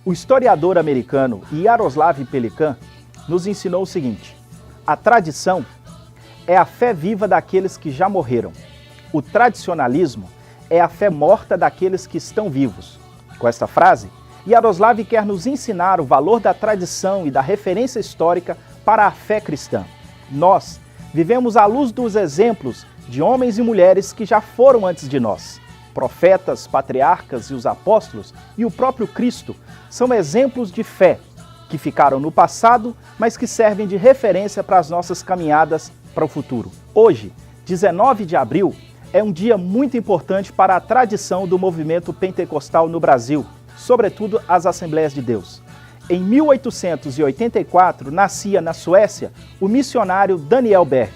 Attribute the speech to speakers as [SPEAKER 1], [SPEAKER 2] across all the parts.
[SPEAKER 1] O historiador americano Yaroslav Pelikan nos ensinou o seguinte: a tradição é a fé viva daqueles que já morreram. O tradicionalismo é a fé morta daqueles que estão vivos. Com esta frase, Yaroslav quer nos ensinar o valor da tradição e da referência histórica para a fé cristã. Nós vivemos à luz dos exemplos de homens e mulheres que já foram antes de nós. Profetas, patriarcas e os apóstolos e o próprio Cristo são exemplos de fé que ficaram no passado, mas que servem de referência para as nossas caminhadas para o futuro. Hoje, 19 de abril, é um dia muito importante para a tradição do movimento pentecostal no Brasil, sobretudo as Assembleias de Deus. Em 1884, nascia na Suécia o missionário Daniel Berg.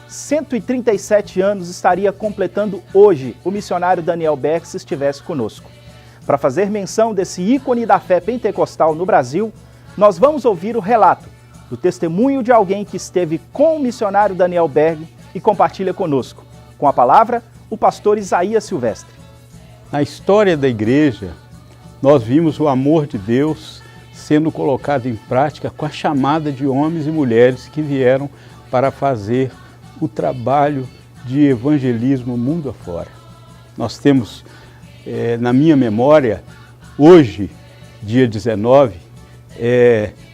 [SPEAKER 1] 137 anos estaria completando hoje o missionário Daniel Berg se estivesse conosco. Para fazer menção desse ícone da fé pentecostal no Brasil, nós vamos ouvir o relato do testemunho de alguém que esteve com o missionário Daniel Berg e compartilha conosco. Com a palavra, o pastor Isaías Silvestre.
[SPEAKER 2] Na história da igreja, nós vimos o amor de Deus sendo colocado em prática com a chamada de homens e mulheres que vieram para fazer o trabalho de evangelismo mundo afora. Nós temos, na minha memória, hoje, dia 19,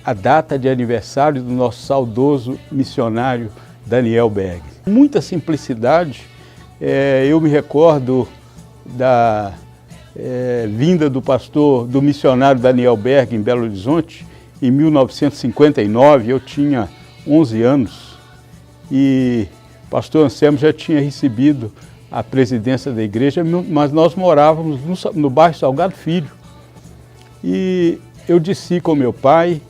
[SPEAKER 2] a data de aniversário do nosso saudoso missionário Daniel Berg. Com muita simplicidade, eu me recordo da vinda do missionário Daniel Berg em Belo Horizonte, em 1959, eu tinha 11 anos, e o pastor Anselmo já tinha recebido a presidência da igreja, mas nós morávamos no bairro Salgado Filho. E eu desci com meu pai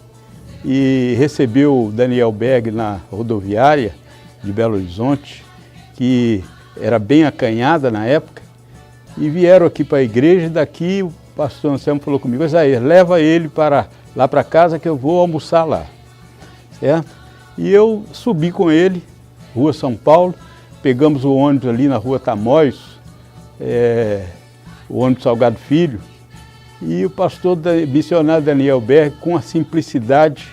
[SPEAKER 2] e recebeu o Daniel Berg na rodoviária de Belo Horizonte, que era bem acanhada na época, e vieram aqui para a igreja, e daqui o pastor Anselmo falou comigo: Isaías, leva ele lá para casa que eu vou almoçar lá, certo? E eu subi com ele, Rua São Paulo, pegamos o ônibus ali na Rua Tamoios, o ônibus Salgado Filho, e o pastor missionário Daniel Berg, com a simplicidade,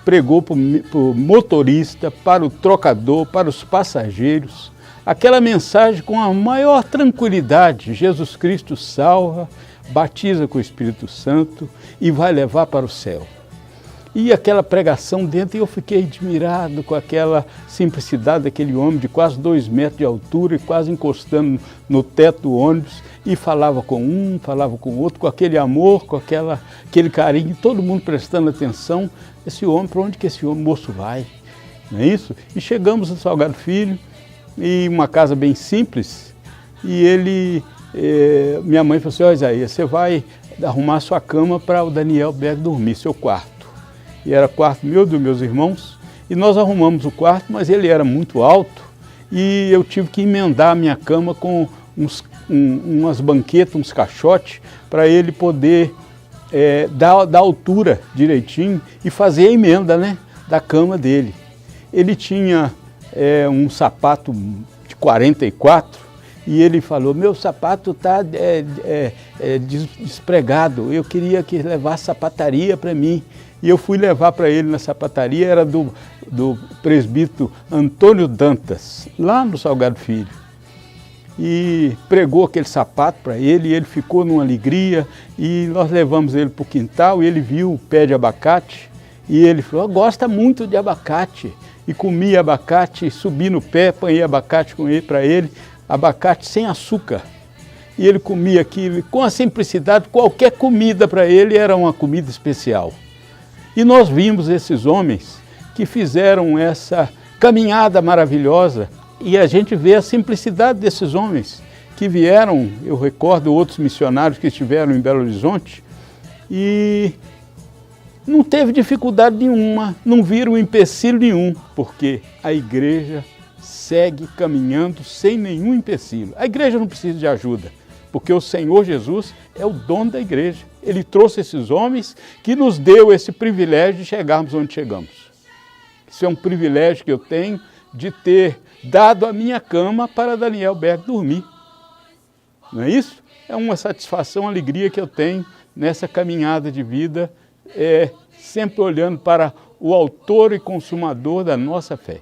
[SPEAKER 2] pregou para o motorista, para o trocador, para os passageiros, aquela mensagem com a maior tranquilidade: Jesus Cristo salva, batiza com o Espírito Santo e vai levar para o céu. E aquela pregação dentro, eu fiquei admirado com aquela simplicidade daquele homem de quase 2 metros de altura e quase encostando no teto do ônibus, e falava com um, falava com o outro, com aquele amor, com aquele carinho, todo mundo prestando atenção. Esse homem, para onde que esse homem moço vai? Não é isso? E chegamos no Salgado Filho, em uma casa bem simples, e minha mãe falou assim: ó, Isaías, você vai arrumar sua cama para o Daniel Berg dormir, seu quarto. E era quarto meu, dos meus irmãos, e nós arrumamos o quarto, mas ele era muito alto, e eu tive que emendar a minha cama com umas banquetas, uns caixotes, para ele poder dar altura direitinho e fazer a emenda, né, da cama dele. Ele tinha um sapato de 44, e ele falou: meu sapato está despregado, eu queria que levasse sapataria para mim. E eu fui levar para ele na sapataria, era do presbítero Antônio Dantas, lá no Salgado Filho. E pregou aquele sapato para ele, e ele ficou numa alegria, e nós levamos ele para o quintal, e ele viu o pé de abacate, e ele falou: gosta muito de abacate. E comia abacate, subi no pé, apanhei abacate para ele, abacate sem açúcar. E ele comia aquilo, com a simplicidade, qualquer comida para ele era uma comida especial. E nós vimos esses homens que fizeram essa caminhada maravilhosa, e a gente vê a simplicidade desses homens que vieram. Eu recordo outros missionários que estiveram em Belo Horizonte e não teve dificuldade nenhuma, não viram empecilho nenhum, porque a igreja segue caminhando sem nenhum empecilho. A igreja não precisa de ajuda, porque o Senhor Jesus é o dono da igreja. Ele trouxe esses homens que nos deu esse privilégio de chegarmos onde chegamos. Isso é um privilégio que eu tenho de ter dado a minha cama para Daniel Berg dormir. Não é isso? É uma satisfação, uma alegria que eu tenho nessa caminhada de vida, sempre olhando para o autor e consumador da nossa fé.